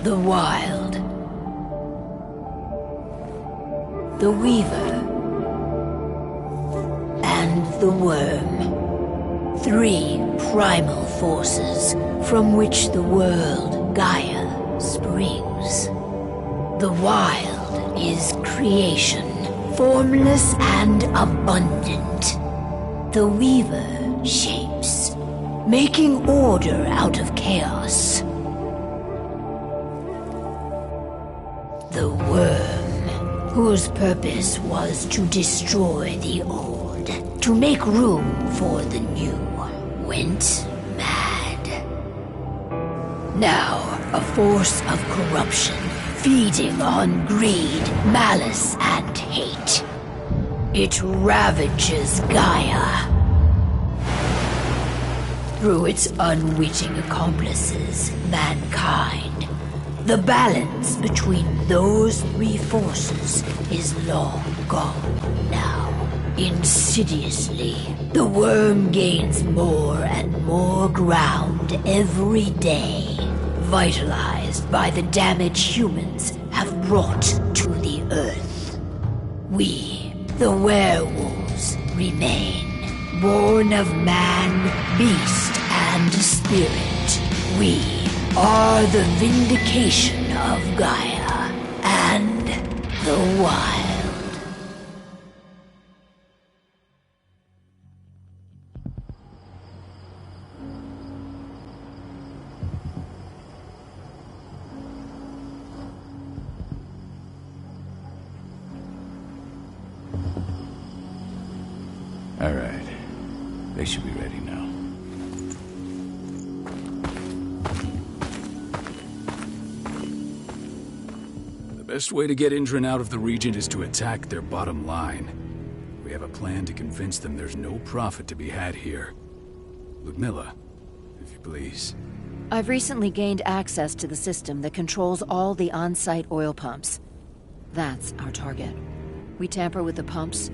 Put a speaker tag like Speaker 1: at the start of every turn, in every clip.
Speaker 1: The Wild. The Weaver. And the Worm. 3 primal forces from which the world, Gaia, springs. The Wild is creation, formless and abundant. The Weaver shapes, making order out of chaos. The Worm, whose purpose was to destroy the old, to make room for the new, went mad. Now, a force of corruption, feeding on greed, malice, and hate. It ravages Gaia. Through its unwitting accomplices, mankind, the balance between those 3 forces is long gone now. Insidiously, the Worm gains more and more ground every day, vitalized by the damage humans have brought to the Earth. We, the werewolves, remain, born of man, beast, and spirit. We are the vindication of Gaia and the Wild.
Speaker 2: All right. They should be ready now.
Speaker 3: The best way to get Indran out of the region is to attack their bottom line. We have a plan to convince them there's no profit to be had here. Ludmilla, if you please.
Speaker 4: I've recently gained access to the system that controls all the on-site oil pumps. That's our target. We tamper with the pumps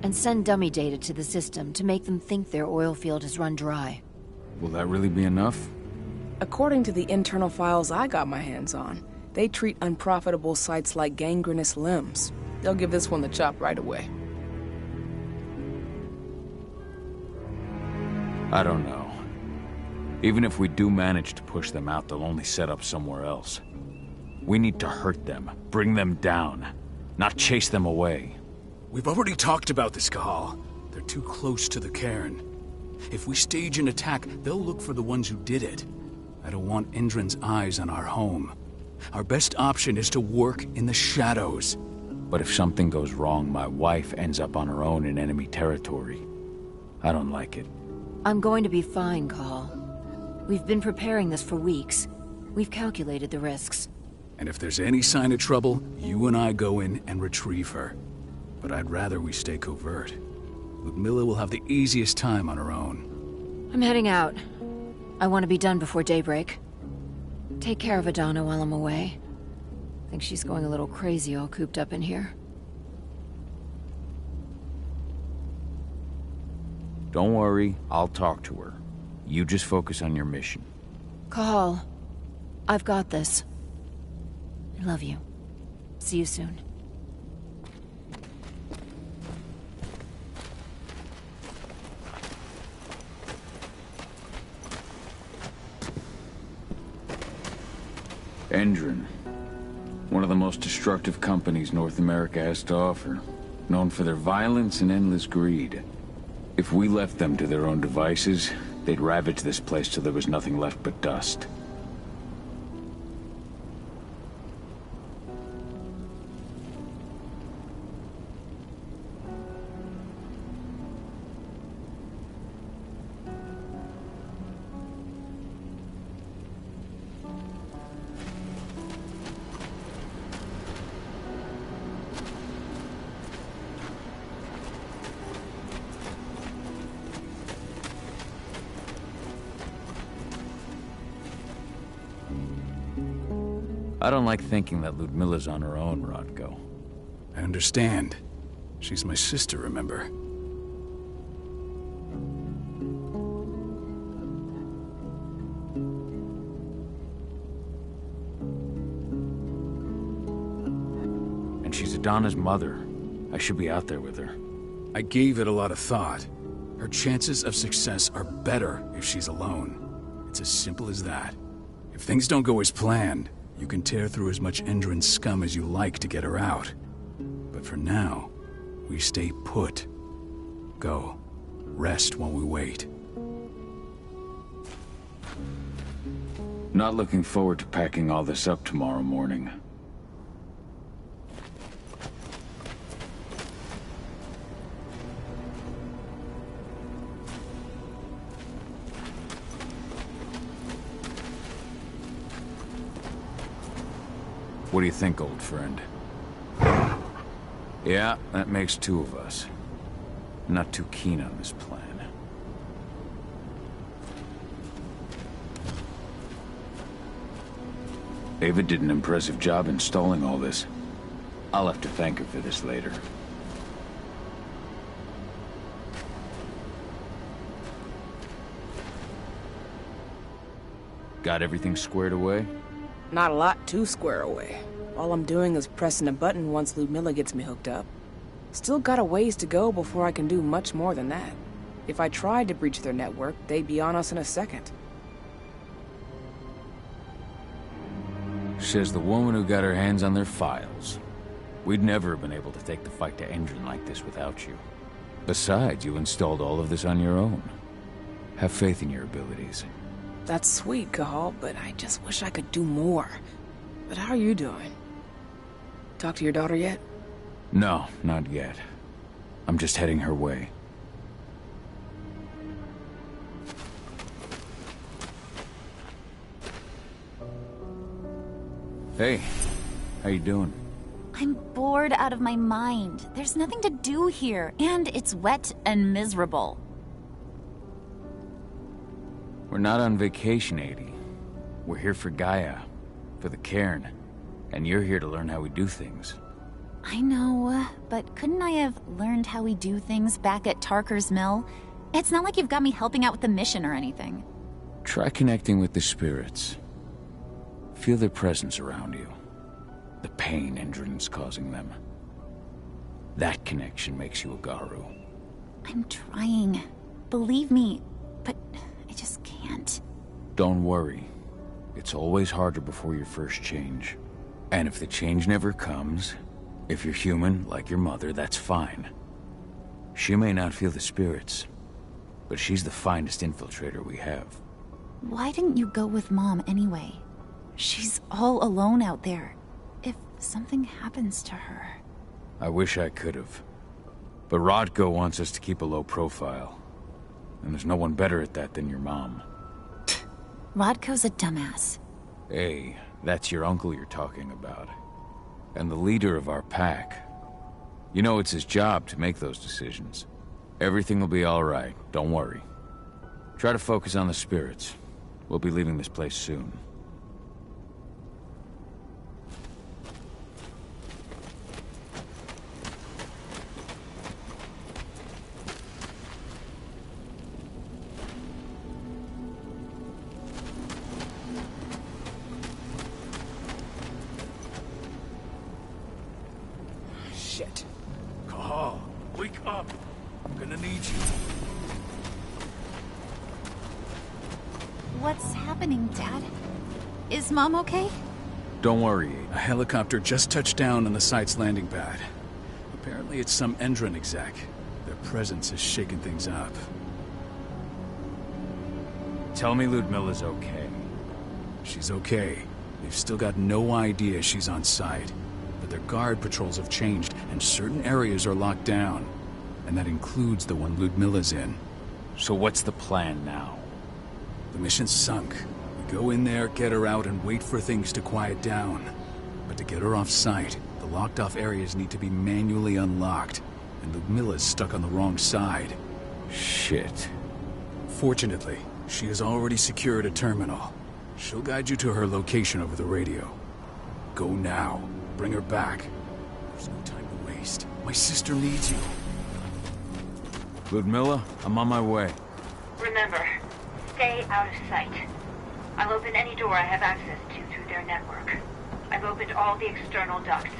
Speaker 4: and send dummy data to the system to make them think their oil field has run dry.
Speaker 2: Will that really be enough?
Speaker 5: According to the internal files I got my hands on, they treat unprofitable sites like gangrenous limbs. They'll give this one the chop right away.
Speaker 2: I don't know. Even if we do manage to push them out, they'll only set up somewhere else. We need to hurt them, bring them down, not chase them away.
Speaker 3: We've already talked about this, Cahal. They're too close to the cairn. If we stage an attack, they'll look for the ones who did it. I don't want Indran's eyes on our home. Our best option is to work in the shadows.
Speaker 2: But if something goes wrong, my wife ends up on her own in enemy territory. I don't like it.
Speaker 4: I'm going to be fine, Cahal. We've been preparing this for weeks. We've calculated the risks.
Speaker 3: And if there's any sign of trouble, you and I go in and retrieve her. But I'd rather we stay covert. Ludmilla will have the easiest time on her own.
Speaker 4: I'm heading out. I want to be done before daybreak. Take care of Adana while I'm away. I think she's going a little crazy all cooped up in here.
Speaker 2: Don't worry, I'll talk to her. You just focus on your mission.
Speaker 4: Cahal, I've got this. I love you. See you soon.
Speaker 2: Endron. One of the most destructive companies North America has to offer. Known for their violence and endless greed. If we left them to their own devices, they'd ravage this place till there was nothing left but dust. I don't like thinking that Ludmilla's on her own, Rodko.
Speaker 3: I understand. She's my sister, remember?
Speaker 2: Donna's mother. I should be out there with her.
Speaker 3: I gave it a lot of thought. Her chances of success are better if she's alone. It's as simple as that. If things don't go as planned, you can tear through as much Endron scum as you like to get her out. But for now, we stay put. Go. Rest while we wait.
Speaker 2: Not looking forward to packing all this up tomorrow morning. What do you think, old friend? Yeah, that makes two of us. Not too keen on this plan. Ava did an impressive job installing all this. I'll have to thank her for this later. Got everything squared away?
Speaker 5: Not a lot to square away. All I'm doing is pressing a button once Ludmilla gets me hooked up. Still got a ways to go before I can do much more than that. If I tried to breach their network, they'd be on us in a second.
Speaker 2: Says the woman who got her hands on their files. We'd never have been able to take the fight to Endron like this without you. Besides, you installed all of this on your own. Have faith in your abilities.
Speaker 5: That's sweet, Cahal, but I just wish I could do more. But how are you doing? Talk to your daughter yet?
Speaker 2: No, not yet. I'm just heading her way. Hey, how you doing?
Speaker 6: I'm bored out of my mind. There's nothing to do here, and it's wet and miserable.
Speaker 2: We're not on vacation, Adie. We're here for Gaia, for the Cairn, and you're here to learn how we do things.
Speaker 6: I know, but couldn't I have learned how we do things back at Tarker's Mill? It's not like you've got me helping out with the mission or anything.
Speaker 2: Try connecting with the spirits. Feel their presence around you. The pain Endron's causing them. That connection makes you a Garu.
Speaker 6: I'm trying. Believe me, but I just can't.
Speaker 2: Don't worry. It's always harder before your first change. And if the change never comes, if you're human, like your mother, that's fine. She may not feel the spirits, but she's the finest infiltrator we have.
Speaker 6: Why didn't you go with Mom anyway? She's all alone out there. If something happens to her...
Speaker 2: I wish I could have. But Rodko wants us to keep a low profile. And there's no one better at that than your mom.
Speaker 6: Rodko's a dumbass.
Speaker 2: Hey, that's your uncle you're talking about. And the leader of our pack. You know it's his job to make those decisions. Everything will be alright, don't worry. Try to focus on the spirits. We'll be leaving this place soon.
Speaker 3: Shit. Cahal, wake up. I'm gonna need you.
Speaker 6: What's happening, Dad? Is Mom okay?
Speaker 2: Don't worry.
Speaker 3: A helicopter just touched down on the site's landing pad. Apparently it's some Endron exec. Their presence has shaken things up.
Speaker 2: Tell me Ludmilla's okay.
Speaker 3: She's okay. They've still got no idea she's on site. But their guard patrols have changed, and certain areas are locked down. And that includes the one Ludmilla's in.
Speaker 2: So what's the plan now?
Speaker 3: The mission's sunk. We go in there, get her out, and wait for things to quiet down. But to get her off site, the locked-off areas need to be manually unlocked. And Ludmilla's stuck on the wrong side.
Speaker 2: Shit.
Speaker 3: Fortunately, she has already secured a terminal. She'll guide you to her location over the radio. Go now. Bring her back. There's no time to waste. My sister needs you.
Speaker 2: Ludmilla, I'm on my way.
Speaker 1: Remember, stay out of sight. I'll open any door I have access to through their network. I've opened all the external ducts.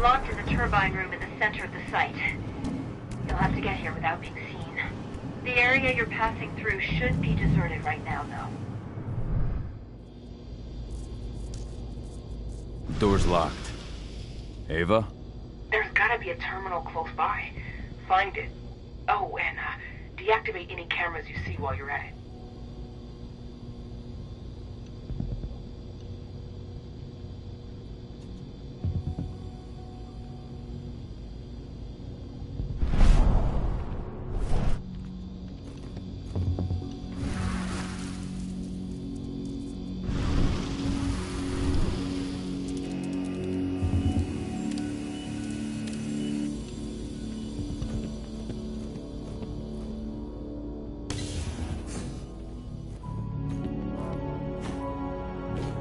Speaker 1: locked in the turbine room in the center of the site. You'll have to get here without being seen. The area you're passing through should be deserted right now, though.
Speaker 2: The door's locked. Ava?
Speaker 7: There's gotta be a terminal close by. Find it. Oh, and deactivate any cameras you see while you're at it.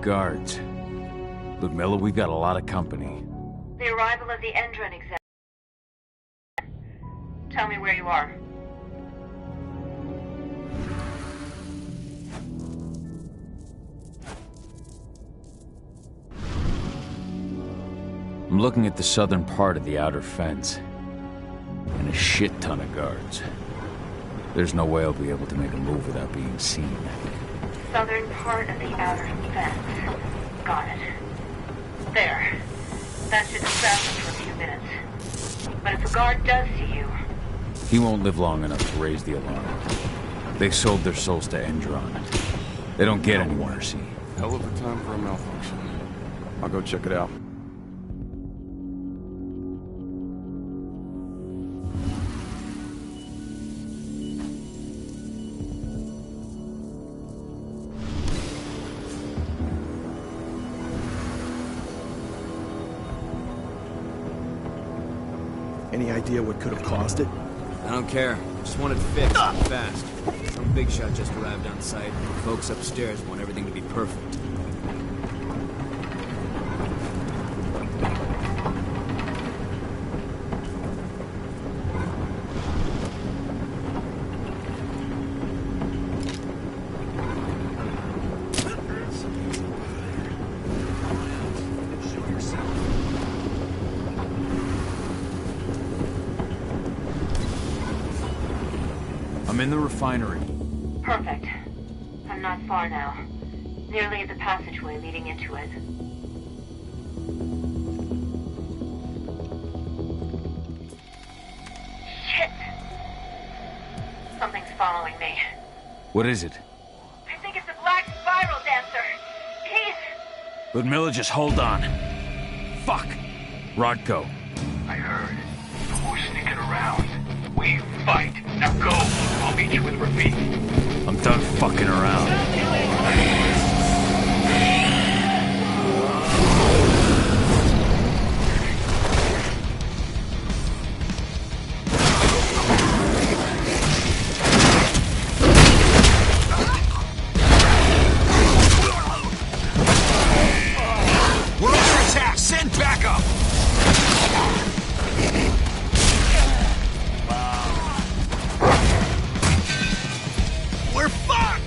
Speaker 2: Guards. Ludmilla, we've got a lot of company.
Speaker 1: The arrival of the Endron exec. Tell me where you are.
Speaker 2: I'm looking at the southern part of the outer fence. And a shit ton of guards. There's no way I'll be able to make a move without being seen.
Speaker 1: Southern part of the outer fence. Got it. There. That should distract him for a few minutes. But if a guard does see you...
Speaker 2: He won't live long enough to raise the alarm. They sold their souls to Endron. They don't get any mercy.
Speaker 8: Hell of a time for a malfunction. I'll go check it out.
Speaker 9: Any idea what could have caused it?
Speaker 10: I don't care. Just want it fixed fast. Some big shot just arrived on site. The folks upstairs want everything to be perfect.
Speaker 2: I'm in the refinery.
Speaker 1: Perfect. I'm not far now. Nearly at the passageway leading into it. Shit! Something's following me.
Speaker 2: What is it?
Speaker 1: I think it's a black spiral dancer. Keith!
Speaker 2: Ludmilla, just hold on. Fuck! Rodko.
Speaker 7: I heard. Who's sneaking around? We fight. Now go. I'll meet you with Rafik.
Speaker 2: I'm done fucking around.
Speaker 3: We're under attack! Send backup! We're fucked!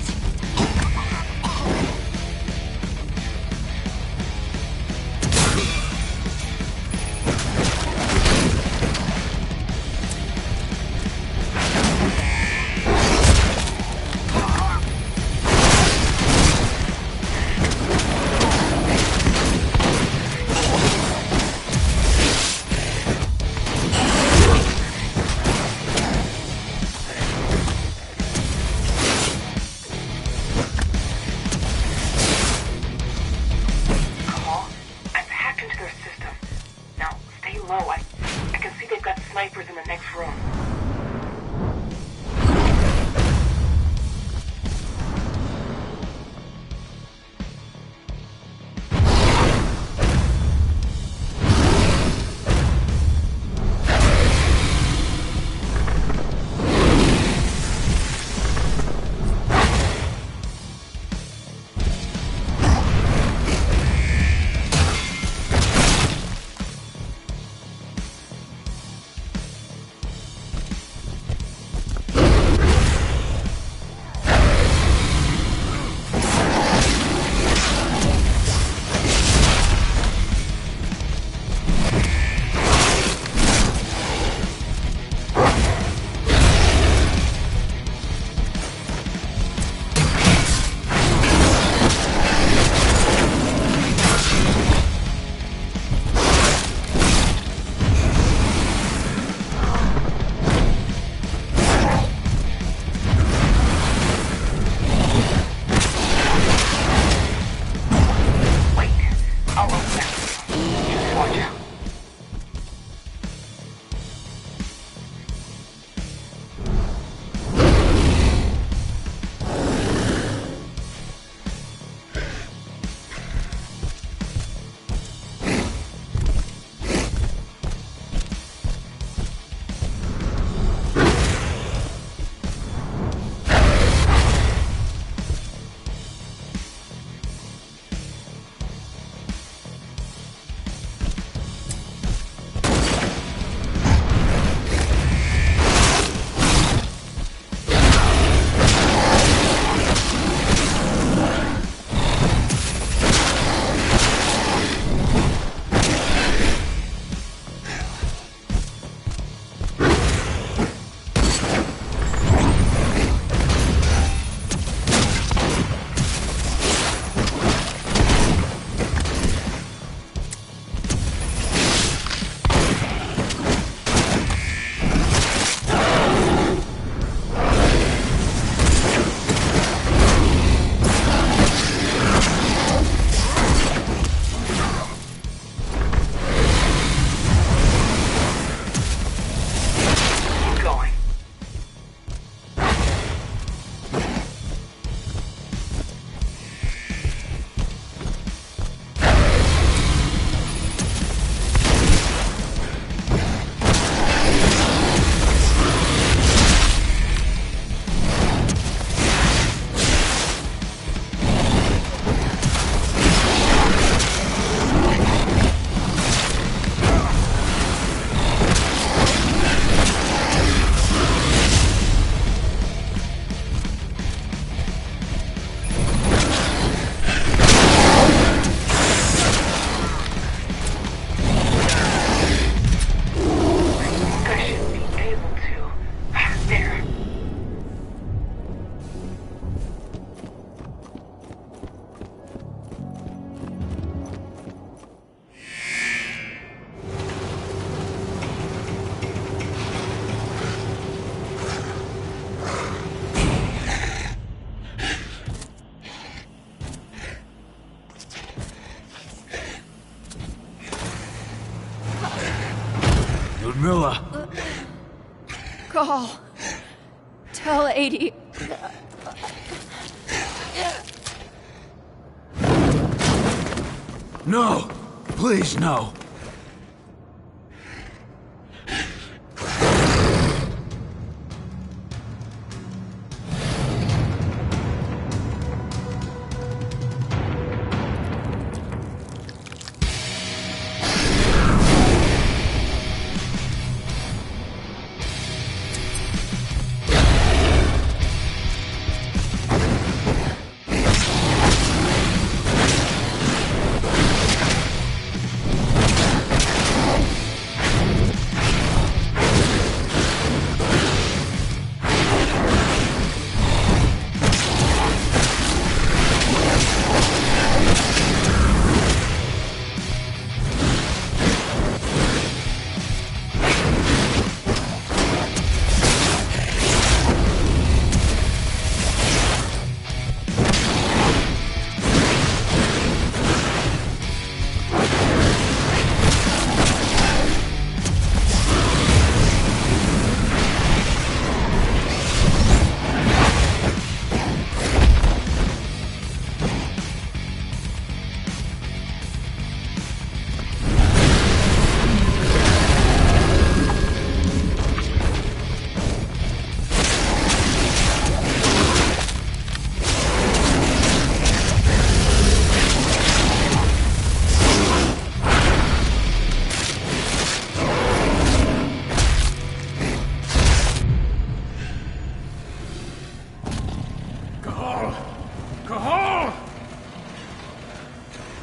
Speaker 7: I've hacked into their system. Now, stay low. I can see they've got snipers in the next room. Watch out.
Speaker 3: Ludmilla!
Speaker 4: Call. Tell 80.
Speaker 3: No! Please, no!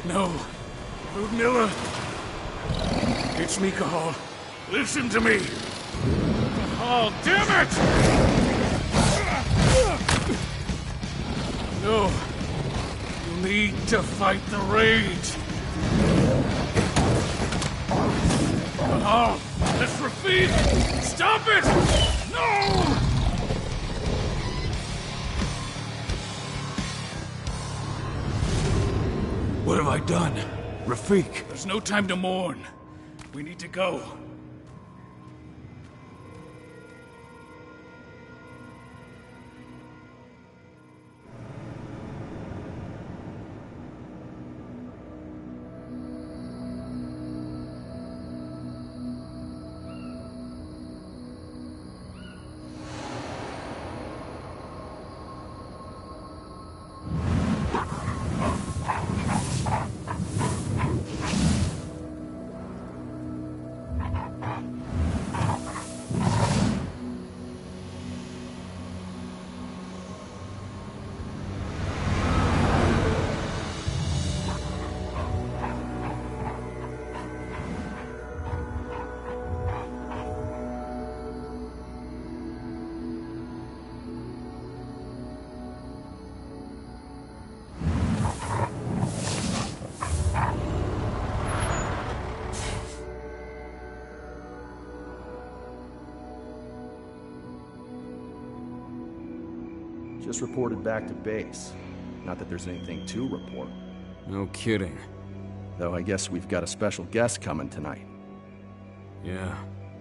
Speaker 3: No. Ludmilla. It's me, Cahal. Listen to me. Cahal, damn it! No. You need to fight the rage. Cahal, that's Rafid! Stop it! No! What have I done? Rafik! There's no time to mourn. We need to go.
Speaker 9: Just reported back to base. Not that there's anything to report.
Speaker 10: No kidding.
Speaker 9: Though I guess we've got a special guest coming tonight.
Speaker 10: Yeah,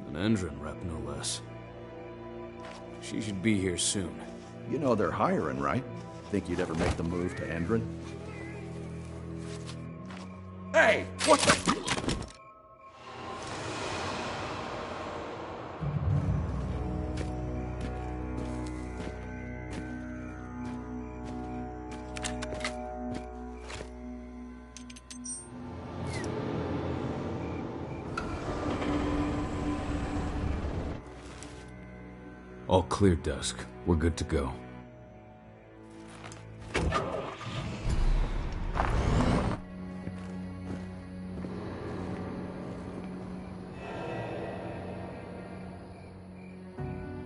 Speaker 10: an Endron rep, no less. She should be here soon.
Speaker 9: You know they're hiring, right? Think you'd ever make the move to Endron? Hey! What the...
Speaker 2: All clear, Dusk. We're good to go.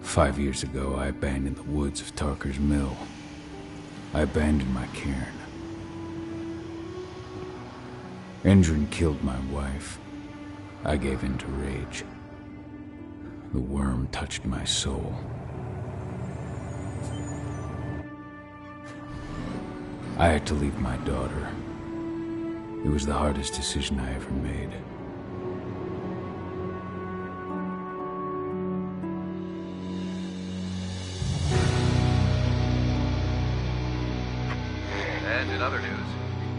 Speaker 2: "5 years ago, I abandoned the woods of Tarker's Mill. I abandoned my cairn. Endron killed my wife. I gave in to rage. The worm touched my soul. I had to leave my daughter. It was the hardest decision I ever made.
Speaker 11: And in other news,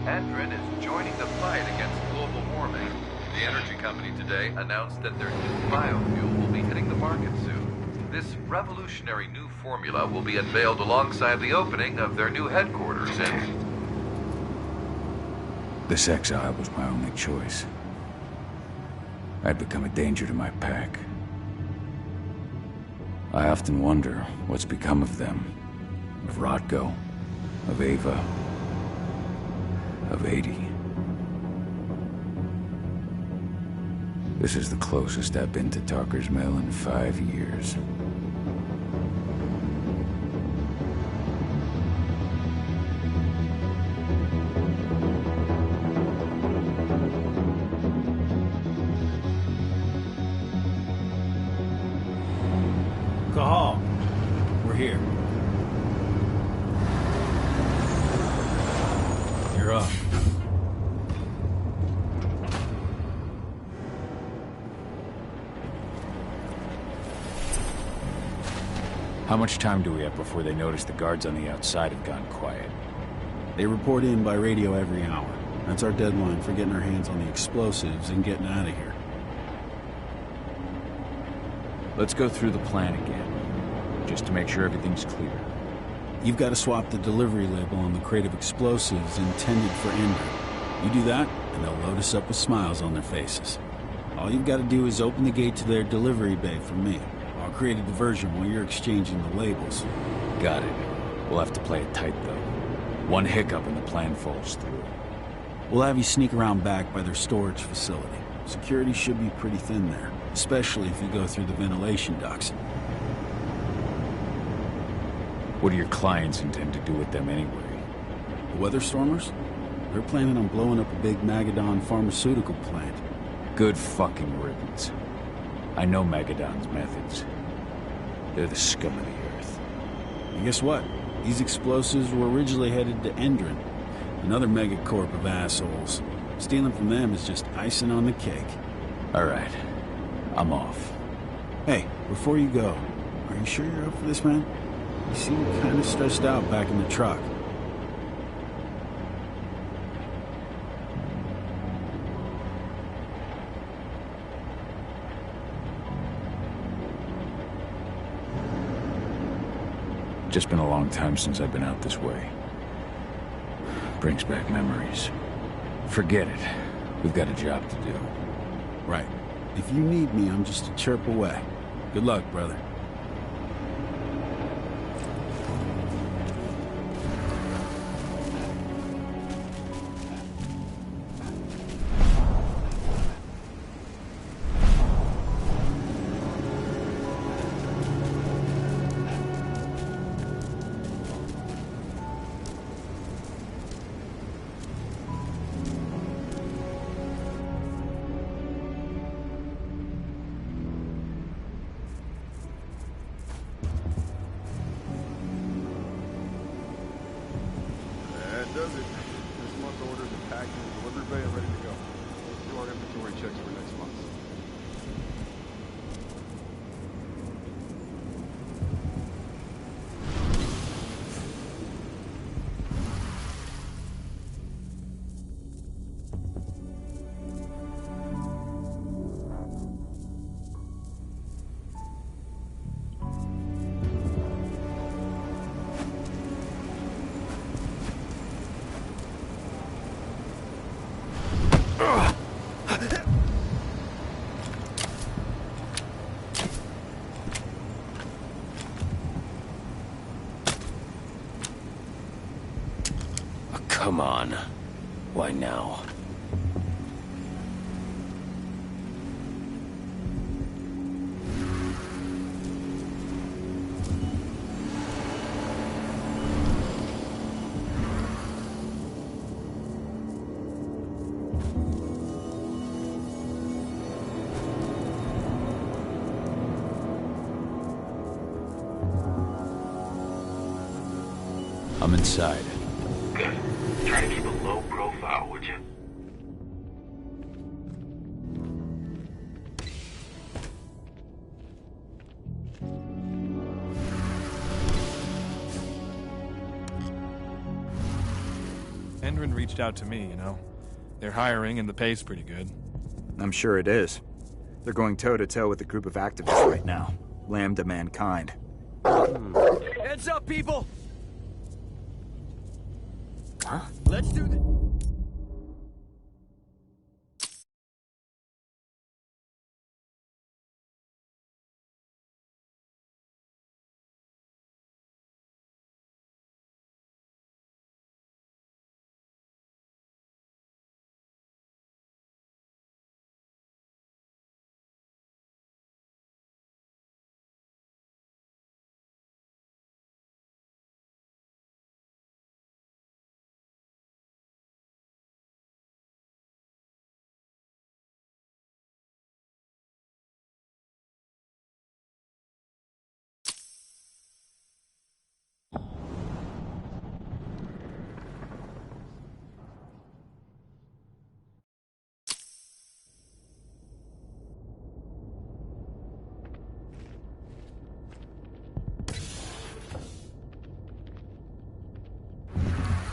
Speaker 11: Endron is joining the fight against global warming. The energy company today announced that their new biofuel will be hitting the market soon. This revolutionary new formula will be unveiled alongside the opening of their new headquarters in...
Speaker 2: This exile was my only choice. I'd become a danger to my pack. I often wonder what's become of them. Of Rodko, of Ava, of 80. This is the closest I've been to Tarker's Mill in 5 years.
Speaker 3: Cahal, we're here. You're up.
Speaker 2: How much time do we have before they notice the guards on the outside have gone quiet?
Speaker 12: They report in by radio every hour. That's our deadline for getting our hands on the explosives and getting out of here.
Speaker 2: Let's go through the plan again, just to make sure everything's clear.
Speaker 12: You've got to swap the delivery label on the crate of explosives intended for Endron. You do that, and they'll load us up with smiles on their faces. All you've got to do is open the gate to their delivery bay for me. I'll create a diversion while you're exchanging the labels.
Speaker 2: Got it. We'll have to play it tight, though. One hiccup and the plan falls through.
Speaker 12: We'll have you sneak around back by their storage facility. Security should be pretty thin there, especially if you go through the ventilation ducts.
Speaker 2: What do your clients intend to do with them anyway?
Speaker 12: The Weatherstormers? They're planning on blowing up a big Magadon pharmaceutical plant.
Speaker 2: Good fucking riddance. I know Magadon's methods. They're the scum of the earth.
Speaker 12: And guess what? These explosives were originally headed to Endron, another megacorp of assholes. Stealing from them is just icing on the cake.
Speaker 2: All right. I'm off.
Speaker 12: Hey, before you go, are you sure you're up for this, man? You seem kind of stressed out back in the truck.
Speaker 2: Just been a long time since I've been out this way. Brings back memories. Forget it. We've got a job to do.
Speaker 12: Right. If you need me, I'm just a chirp away. Good luck, brother.
Speaker 8: Does it. This month's orders are packed in the delivery bay and ready to go. We'll do our inventory checks for next month.
Speaker 13: Come on. Why now?
Speaker 2: I'm inside.
Speaker 14: Good. Try to keep a low profile, would you?
Speaker 15: Endron reached out to me, you know. They're hiring and the pay's pretty good.
Speaker 9: I'm sure it is. They're going toe-to-toe with a group of activists right now. Lambda Mankind.
Speaker 10: Heads up, people!
Speaker 13: Huh?
Speaker 10: Let's do this.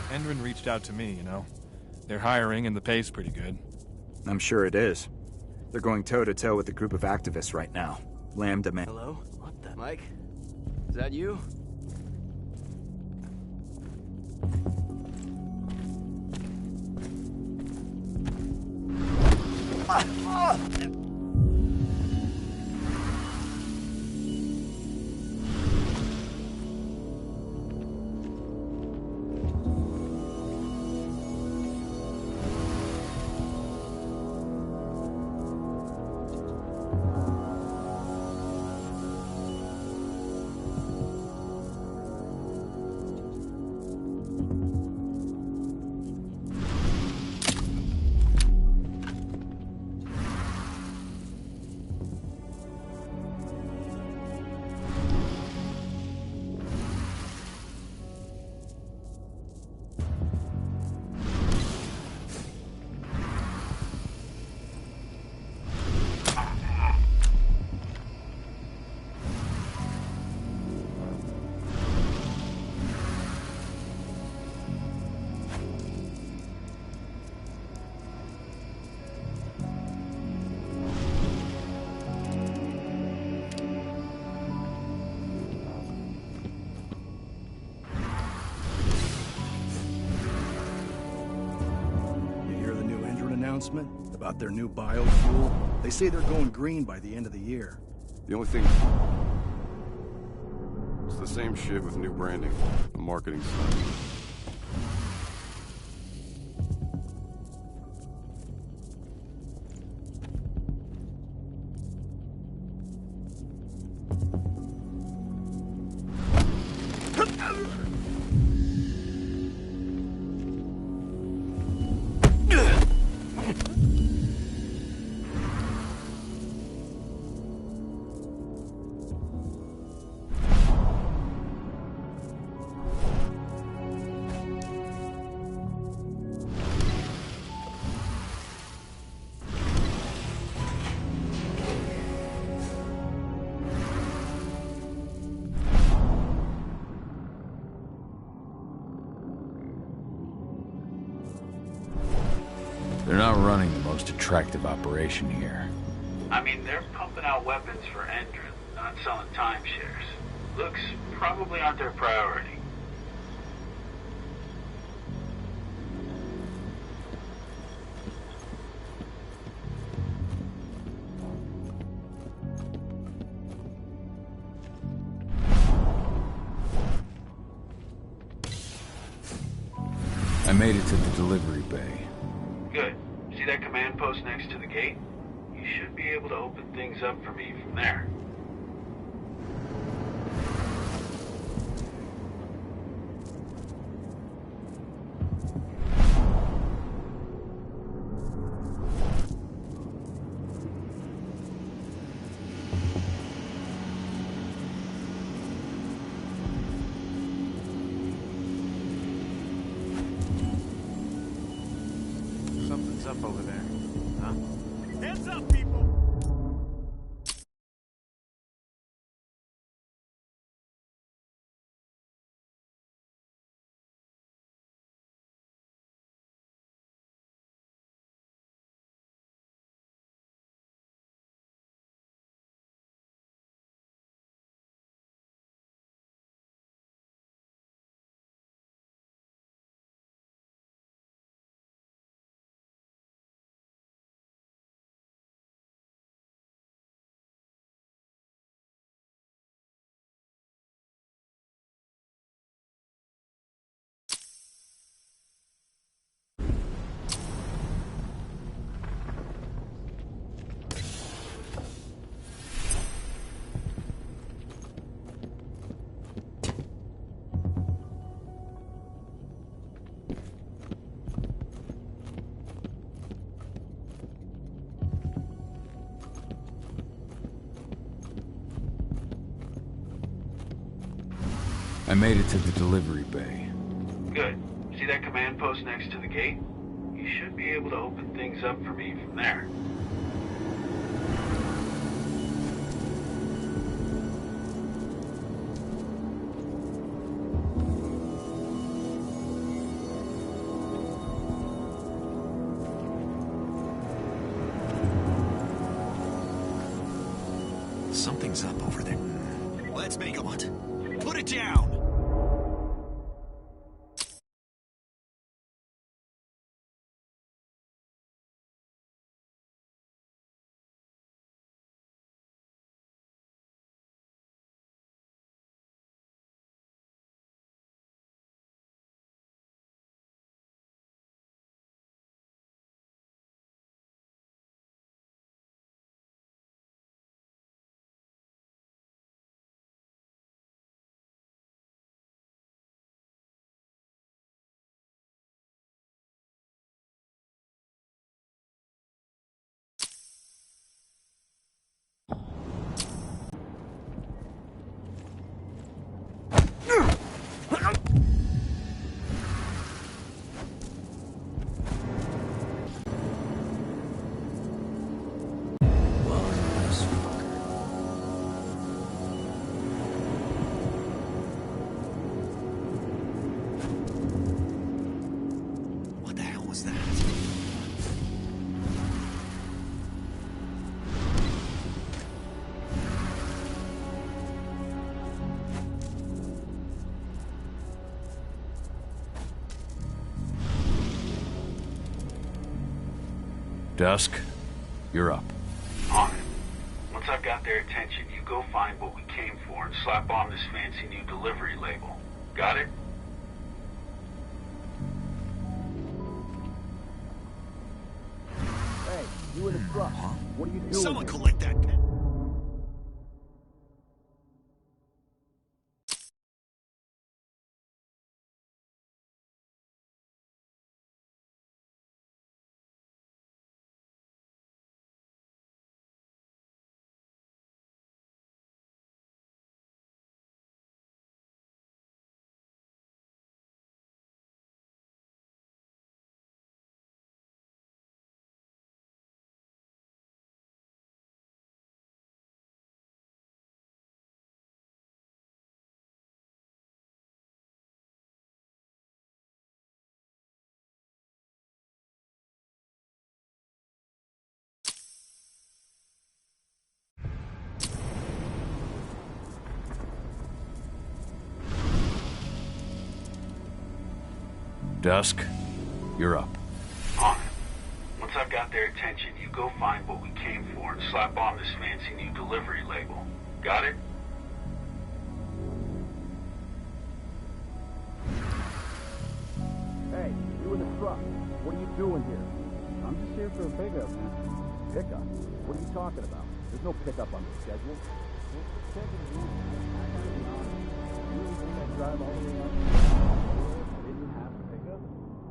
Speaker 15: Endron reached out to me, you know. They're hiring and the pay's pretty good.
Speaker 9: I'm sure it is. They're going toe-to-toe with a group of activists right now. Lambda Man.
Speaker 10: Hello? What the? Mike? Is that you?
Speaker 16: announcement about their new biofuel? They say they're going green by the end of the year.
Speaker 8: The only thing... It's the same shit with new branding. The marketing stuff.
Speaker 2: They're not running the most attractive operation here.
Speaker 17: I mean, they're pumping out weapons for Endron, not selling timeshares. Looks probably aren't their priority.
Speaker 2: I made it to the delivery bay.
Speaker 17: Good. See that command post next to the gate? You should be able to open things up for me from there.
Speaker 15: Something's up over there. Huh?
Speaker 3: Hands up, people!
Speaker 2: I made it to the delivery bay.
Speaker 17: Good. See that command post next to the gate? You should be able to open things up for me from there.
Speaker 18: Something's up over there. Let's make a what? Put it down!
Speaker 2: Dusk, you're up.
Speaker 17: On it. Once I've got their attention, you go find what we came for and slap on this fancy new delivery label. Got it?
Speaker 16: Hey, you in the truck. What are you doing?
Speaker 18: Someone collect that pen.
Speaker 2: Dusk, you're up.
Speaker 17: On it. Once I've got their attention, you go find what we came for and slap on this fancy new delivery label. Got it?
Speaker 16: Hey, you in the truck. What are you doing here? I'm just here for a pickup, man. Pickup? What are you talking about? There's no pickup on the schedule. Checking you. I gotta be honest. You really think I drive all the way up? I didn't have a pickup?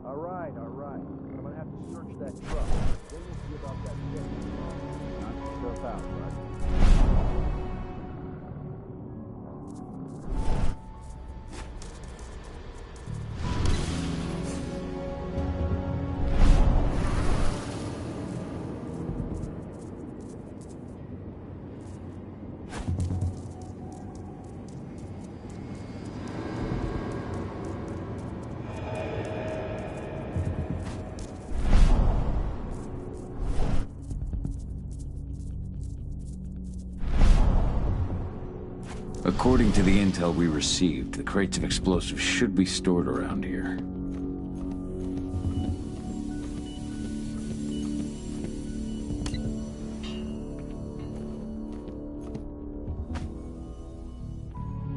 Speaker 16: All right. I'm gonna have to search that truck. Then we'll see about that shit. Not to stuff out, right?
Speaker 2: According to the intel we received, the crates of explosives should be stored around here.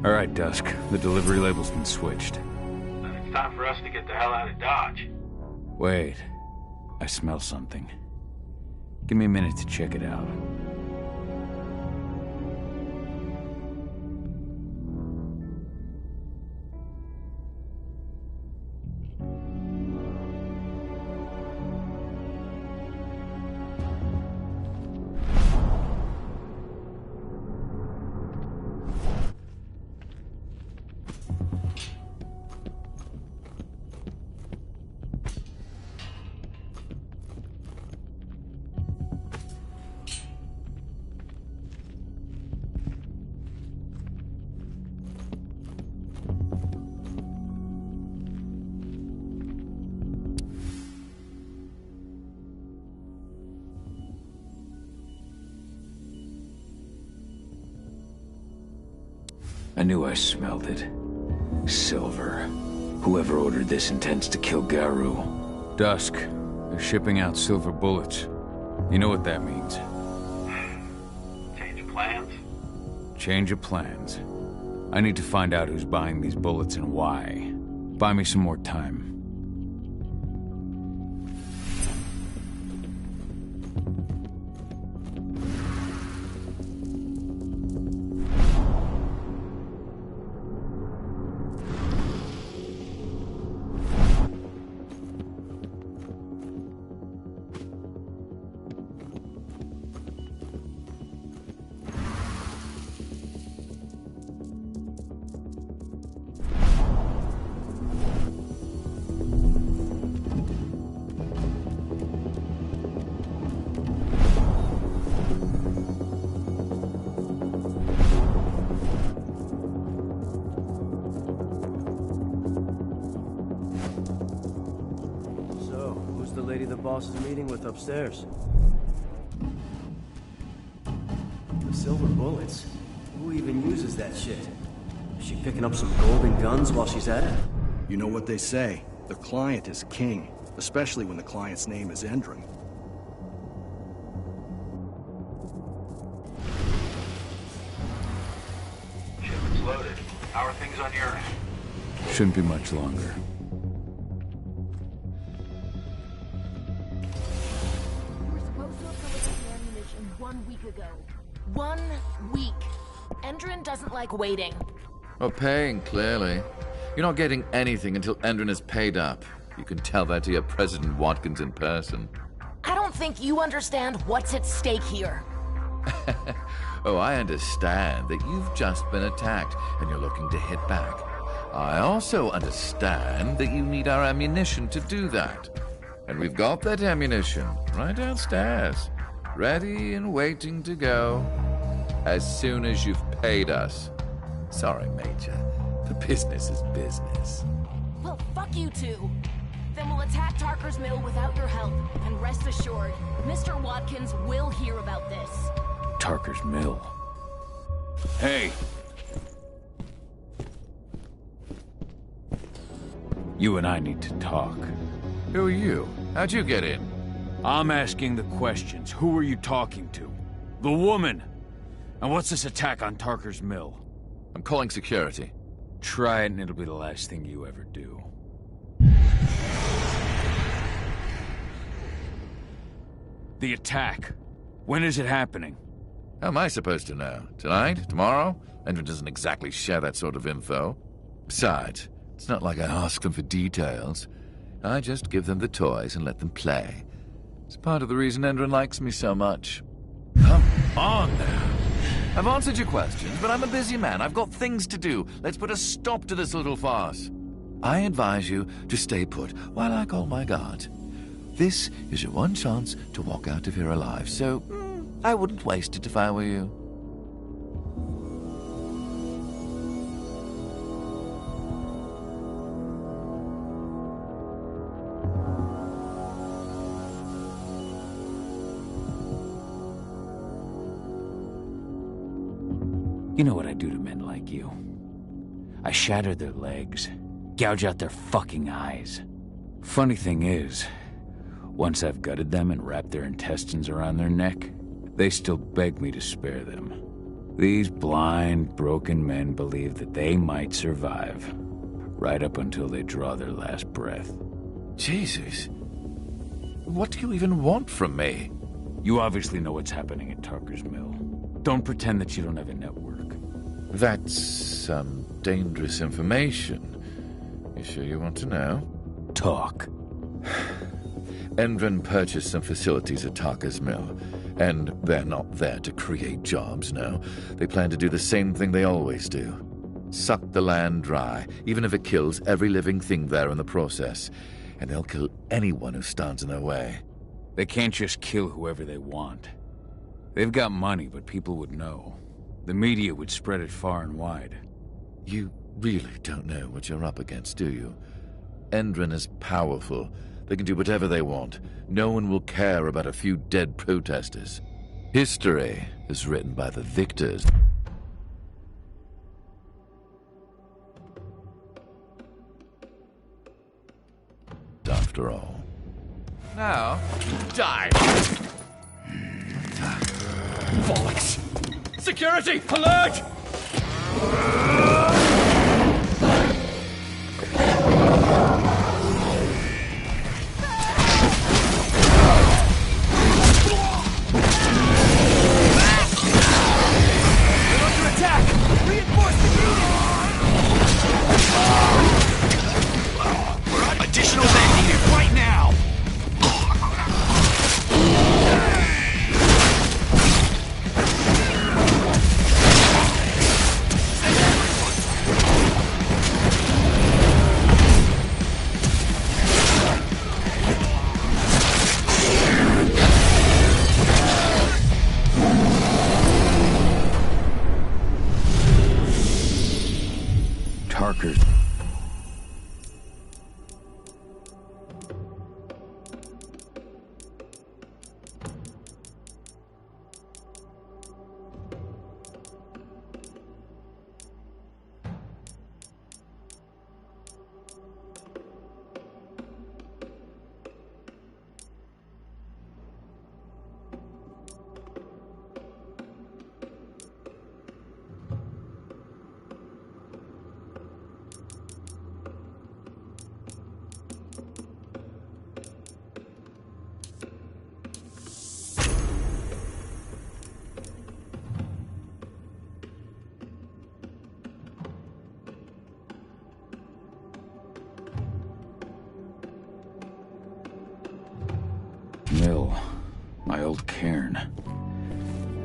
Speaker 2: All right, Dusk. The delivery label's been switched.
Speaker 17: Then it's time for us to get the hell out of Dodge.
Speaker 2: Wait. I smell something. Give me a minute to check it out. I knew I smelled it. Silver. Whoever ordered this intends to kill Garou. Dusk. They're shipping out silver bullets. You know what that means.
Speaker 17: Change of plans?
Speaker 2: Change of plans. I need to find out who's buying these bullets and why. Buy me some more time.
Speaker 19: Boss is meeting with upstairs. The silver bullets? Who even uses that shit? Is she picking up some golden guns while she's at it?
Speaker 16: You know what they say. The client is king, especially when the client's name is Endron.
Speaker 17: Things on your end?
Speaker 2: Shouldn't be much longer.
Speaker 20: We were supposed to have delivered the ammunition 1 week ago. 1 week. Endron doesn't like waiting.
Speaker 11: Well, paying, clearly. You're not getting anything until Endron is paid up. You can tell that to your President Watkins in person.
Speaker 20: I don't think you understand what's at stake here.
Speaker 11: Oh, I understand that you've just been attacked and you're looking to hit back. I also understand that you need our ammunition to do that. And we've got that ammunition right downstairs, ready and waiting to go as soon as you've paid us. Sorry, Major. The business is business.
Speaker 20: Well, fuck you two. Then we'll attack Tarker's Mill without your help. And rest assured, Mr. Watkins will hear about this.
Speaker 2: Tarker's Mill. Hey! You and I need to talk.
Speaker 11: Who are you? How'd you get in?
Speaker 2: I'm asking the questions. Who are you talking to? The woman! And what's this attack on Tarker's Mill?
Speaker 11: I'm calling security.
Speaker 2: Try it and it'll be the last thing you ever do. The attack. When is it happening?
Speaker 11: How am I supposed to know? Tonight? Tomorrow? Endron doesn't exactly share that sort of info. Besides, it's not like I ask them for details. I just give them the toys and let them play. It's part of the reason Endron likes me so much. Come on now. I've answered your questions, but I'm a busy man. I've got things to do. Let's put a stop to this little farce. I advise you to stay put while I call my guard. This is your one chance to walk out of here alive, so I wouldn't waste it if I were you.
Speaker 2: You know what I do to men like you. I shatter their legs, gouge out their fucking eyes. Funny thing is, once I've gutted them and wrapped their intestines around their neck, they still beg me to spare them. These blind, broken men believe that they might survive, right up until they draw their last breath.
Speaker 11: Jesus. What do you even want from me?
Speaker 2: You obviously know what's happening at Tarker's Mill. Don't pretend that you don't have a network.
Speaker 11: That's some dangerous information. You sure you want to know?
Speaker 2: Talk.
Speaker 11: Endron purchased some facilities at Tarker's Mill, and they're not there to create jobs, no. They plan to do the same thing they always do. Suck the land dry, even if it kills every living thing there in the process. And they'll kill anyone who stands in their way.
Speaker 2: They can't just kill whoever they want. They've got money, but people would know. The media would spread it far and wide.
Speaker 11: You really don't know what you're up against, do you? Endron is powerful. They can do whatever they want. No one will care about a few dead protesters. History is written by the victors. After all. Now, die! Bollocks! Security! Alert!
Speaker 18: Additional men needed right now!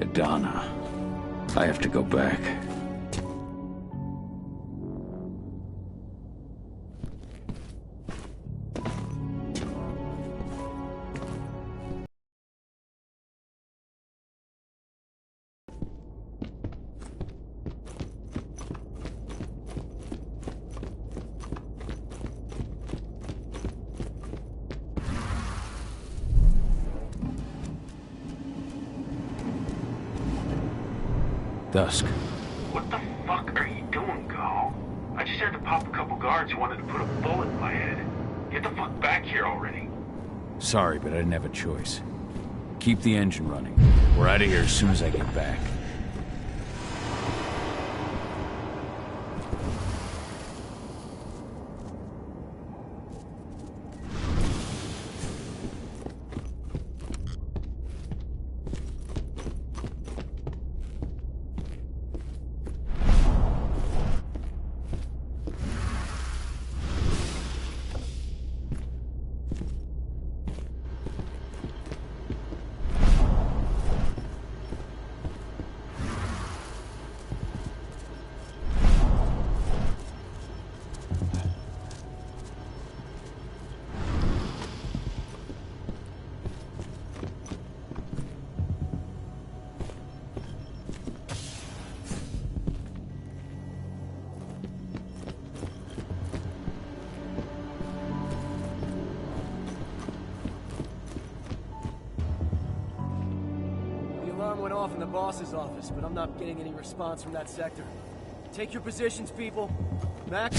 Speaker 2: Adana. I have to go back. Dusk.
Speaker 17: What the fuck are you doing, Go? I just had to pop a couple guards who wanted to put a bullet in my head. Get the fuck back here already.
Speaker 2: Sorry, but I didn't have a choice. Keep the engine running. We're out of here as soon as I get back.
Speaker 19: Went off in the boss's office, but I'm not getting any response from that sector. Take your positions, people. Max.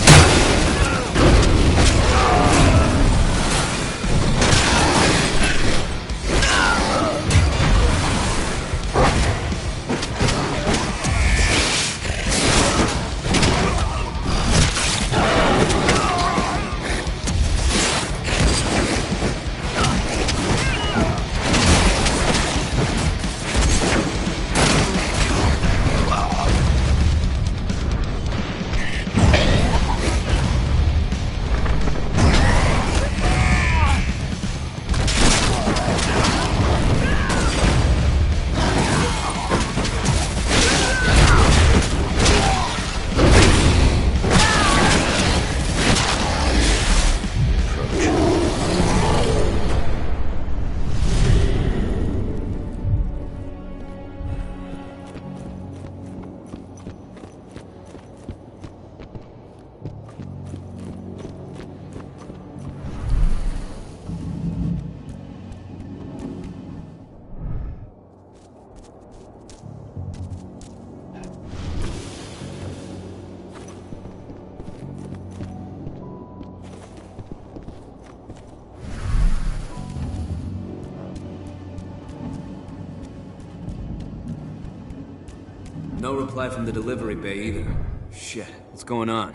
Speaker 10: No reply from the delivery bay either. Shit, what's going on?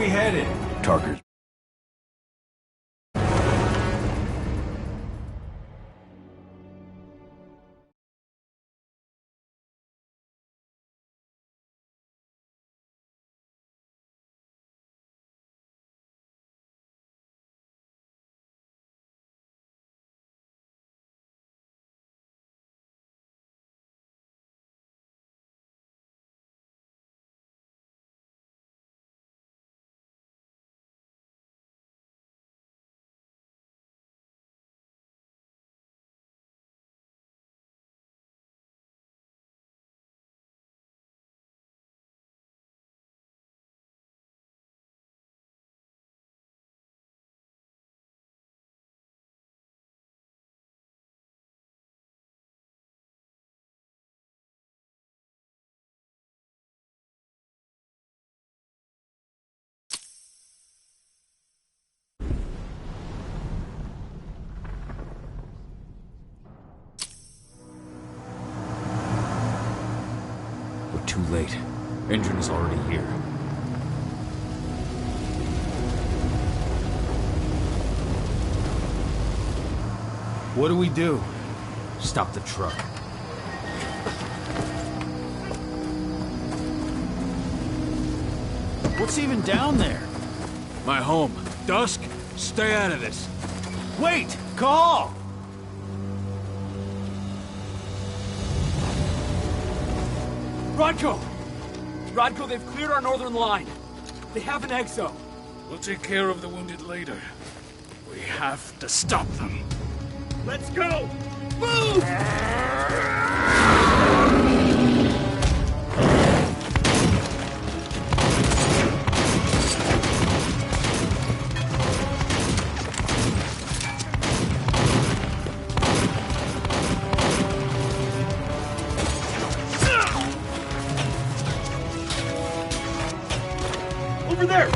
Speaker 12: we headed?
Speaker 2: Tarker's. Too late. Endron is already here.
Speaker 12: What do we do?
Speaker 2: Stop the truck.
Speaker 12: What's even down there?
Speaker 3: My home. Dusk, stay out of this.
Speaker 12: Wait! Call!
Speaker 21: Rodko! Rodko, they've cleared our northern line. They have an exo.
Speaker 3: We'll take care of the wounded later. We have to stop them.
Speaker 21: Let's go! Move! Over there!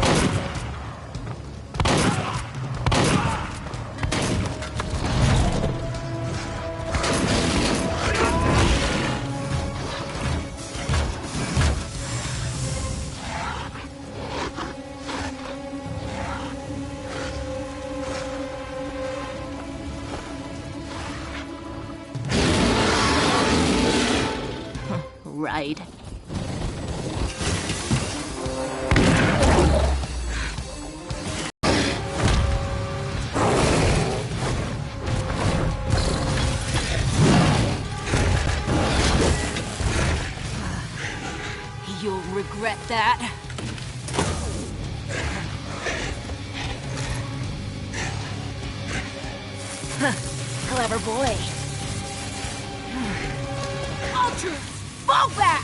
Speaker 6: Right. You'll regret that. Clever boy. Ultra, fall back!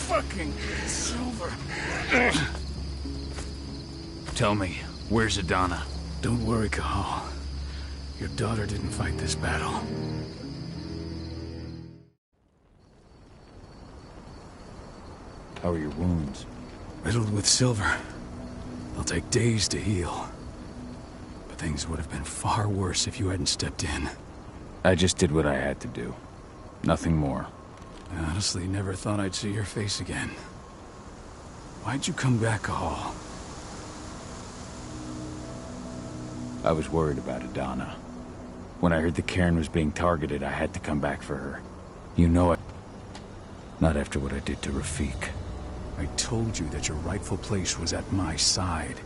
Speaker 3: Fucking Silver.
Speaker 2: Tell me, where's Adana?
Speaker 3: Don't worry, Cahal. Your daughter didn't fight this battle.
Speaker 2: How are your wounds?
Speaker 3: Riddled with silver. They'll take days to heal. But things would have been far worse if you hadn't stepped in.
Speaker 2: I just did what I had to do. Nothing more.
Speaker 3: I honestly never thought I'd see your face again. Why'd you come back, Cahal?
Speaker 2: I was worried about Adana. When I heard the cairn was being targeted, I had to come back for her. You know it. Not after what I did to Rafik.
Speaker 3: I told you that your rightful place was at my side.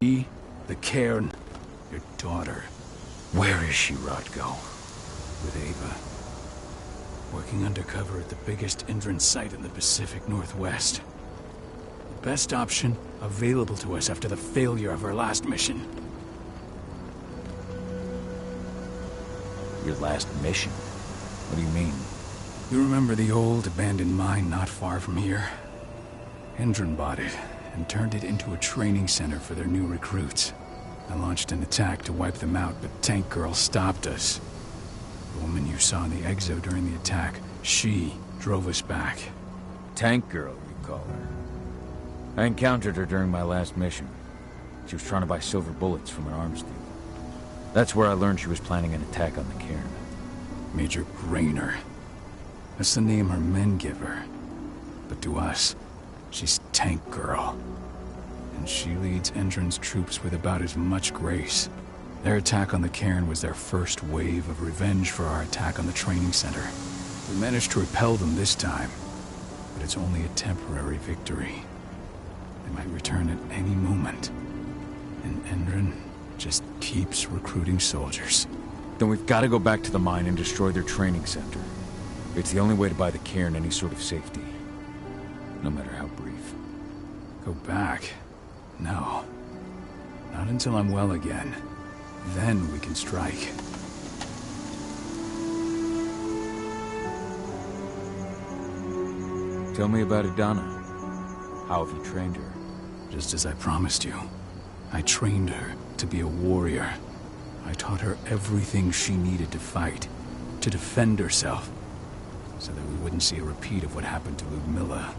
Speaker 3: Me, the cairn, your daughter.
Speaker 2: Where is she, Rodko?
Speaker 3: With Ava. Working undercover at the biggest Endron site in the Pacific Northwest. The best option available to us after the failure of our last mission.
Speaker 2: Your last mission? What do you mean?
Speaker 3: You remember the old abandoned mine not far from here? Endron bought it and turned it into a training center for their new recruits. I launched an attack to wipe them out, but Tank Girl stopped us. The woman you saw in the exo during the attack, she drove us back.
Speaker 2: Tank Girl, you call her. I encountered her during my last mission. She was trying to buy silver bullets from an arms dealer. That's where I learned she was planning an attack on the cairn.
Speaker 3: Major Grainer. That's the name her men give her. But to us, she's Tank Girl. And she leads Endron's troops with about as much grace. Their attack on the cairn was their first wave of revenge for our attack on the training center. We managed to repel them this time, but it's only a temporary victory. They might return at any moment. And Endron just keeps recruiting soldiers.
Speaker 2: Then we've got to go back to the mine and destroy their training center. It's the only way to buy the cairn any sort of safety. No matter how brief.
Speaker 3: Go back? No. Not until I'm well again. Then we can strike.
Speaker 2: Tell me about Adana. How have you trained her?
Speaker 3: Just as I promised you. I trained her to be a warrior. I taught her everything she needed to fight, to defend herself, so that we wouldn't see a repeat of what happened to Ludmilla.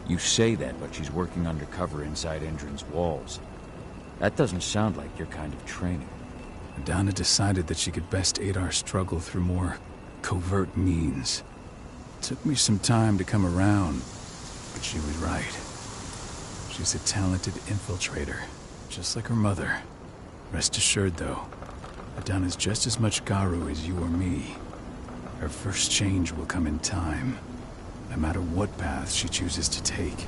Speaker 2: You say that, but she's working undercover inside Endron's walls. That doesn't sound like your kind of training.
Speaker 3: Adana decided that she could best aid our struggle through more covert means. It took me some time to come around, but she was right. She's a talented infiltrator, just like her mother. Rest assured, though, Adana's just as much Garu as you or me. Her first change will come in time, no matter what path she chooses to take.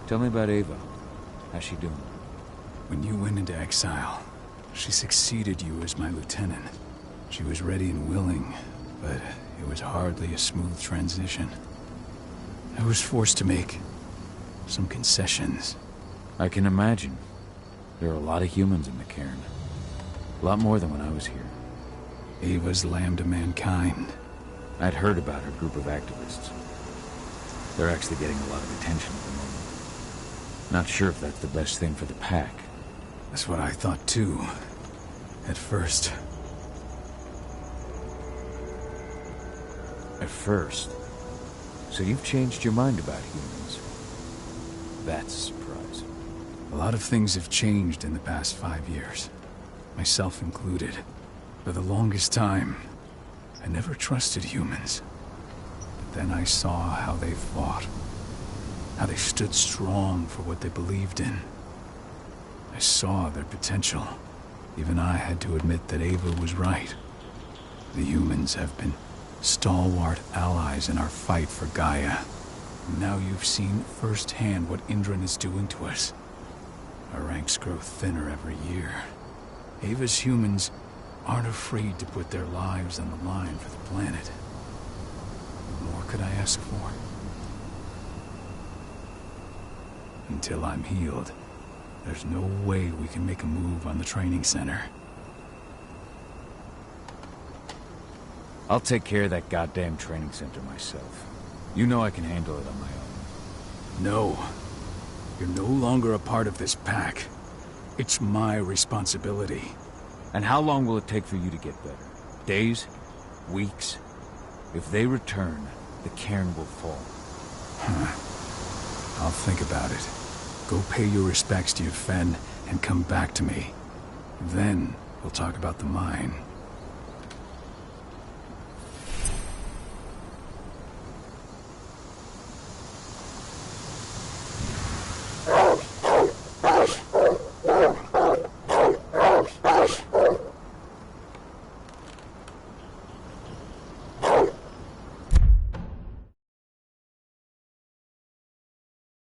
Speaker 2: Tell me about Ava. How's she doing?
Speaker 3: When you went into exile, she succeeded you as my lieutenant. She was ready and willing, but it was hardly a smooth transition. I was forced to make some concessions.
Speaker 2: I can imagine. There are a lot of humans in the cairn. A lot more than when I was here.
Speaker 3: Ava's lamb to mankind.
Speaker 2: I'd heard about her group of activists. They're actually getting a lot of attention at the moment. Not sure if that's the best thing for the pack.
Speaker 3: That's what I thought too. At first.
Speaker 2: At first? So you've changed your mind about humans. That's a surprise.
Speaker 3: A lot of things have changed in the past 5 years. Myself included. For the longest time, I never trusted humans. But then I saw how they fought. How they stood strong for what they believed in. I saw their potential. Even I had to admit that Ava was right. The humans have been stalwart allies in our fight for Gaia. Now you've seen firsthand what Endron is doing to us. Our ranks grow thinner every year. Ava's humans aren't afraid to put their lives on the line for the planet. What more could I ask for? Until I'm healed, there's no way we can make a move on the training center.
Speaker 2: I'll take care of that goddamn training center myself. You know I can handle it on my own.
Speaker 3: No. You're no longer a part of this pack. It's my responsibility.
Speaker 2: And how long will it take for you to get better? Days? Weeks? If they return, the cairn will fall.
Speaker 3: I'll think about it. Go pay your respects to your Fen and come back to me. Then we'll talk about the mine.